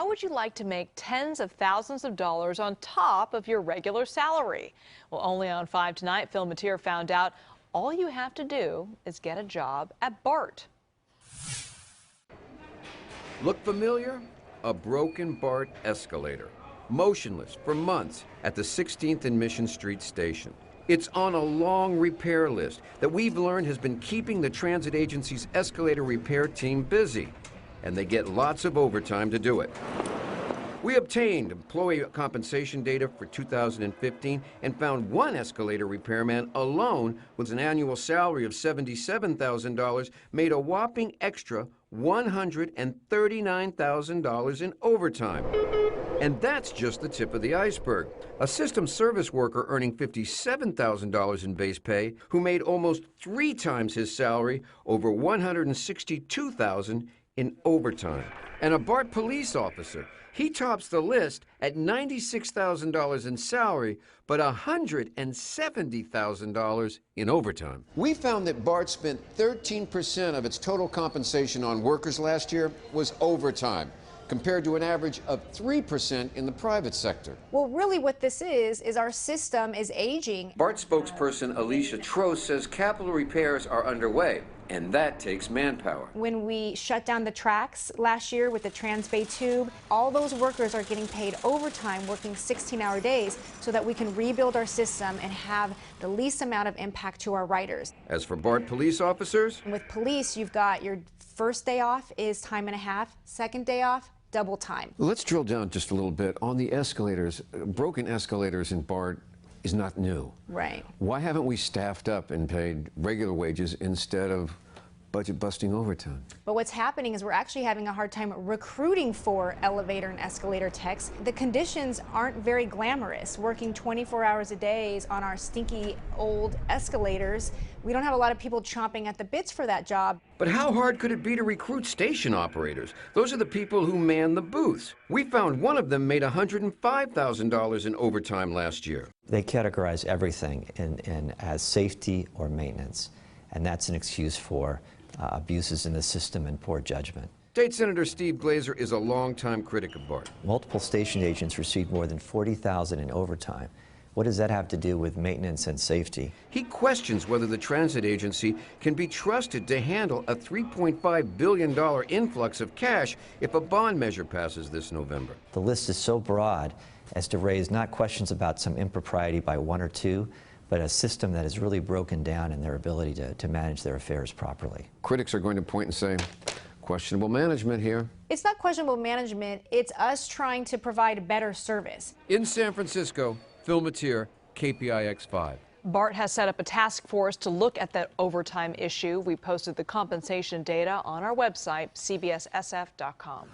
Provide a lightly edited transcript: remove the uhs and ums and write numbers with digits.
how would you like to make tens of thousands of dollars on top of your regular salary? Well, only on 5 tonight, Phil Matier found out all you have to do is get a job at BART. Look familiar? A broken BART escalator, motionless for months at the 16th and Mission Street station. It's on a long repair list that we've learned has been keeping the transit agency's escalator repair team busy, and they get lots of overtime to do it. We obtained employee compensation data for 2015 and found one escalator repairman alone with an annual salary of $77,000 made a whopping extra $139,000 in overtime. And that's just the tip of the iceberg. A system service worker earning $57,000 in base pay who made almost 3 times his salary, over $162,000 in overtime. And a BART police officer, he tops the list at $96,000 in salary, but $170,000 in overtime. We found that BART spent 13% of its total compensation on workers last year was overtime, compared to an average of 3% in the private sector. Well, really what this is our system is aging. BART spokesperson Alicia Trost says capital repairs are underway, and that takes manpower. When we shut down the tracks last year with the Transbay tube, all those workers are getting paid overtime, working 16-hour days, so that we can rebuild our system and have the least amount of impact to our riders. As for BART police officers? With police, you've got your first day off is time and a half, second day off, double time. Let's drill down just a little bit on the escalators. Broken escalators in BART is not new. Right. Why haven't we staffed up and paid regular wages instead of budget-busting overtime? But what's happening is we're actually having a hard time recruiting for elevator and escalator techs. The conditions aren't very glamorous. Working 24 hours a day on our stinky old escalators, we don't have a lot of people chomping at the bits for that job. But how hard could it be to recruit station operators? Those are the people who man the booths. We found one of them made $105,000 in overtime last year. They categorize everything in as safety or maintenance, and that's an excuse for abuses in the system and poor judgment. State Senator Steve Glazer is a longtime critic of BART. Multiple station agents received more than $40,000 in overtime. What does that have to do with maintenance and safety? He questions whether the transit agency can be trusted to handle a $3.5 billion influx of cash if a bond measure passes this November. The list is so broad as to raise not questions about some impropriety by one or two, but a system that is really broken down in their ability to manage their affairs properly. Critics are going to point and say, questionable management here. It's not questionable management, it's us trying to provide better service. In San Francisco, Phil Matier, KPIX 5. BART has set up a task force to look at that overtime issue. We posted the compensation data on our website, cbssf.com.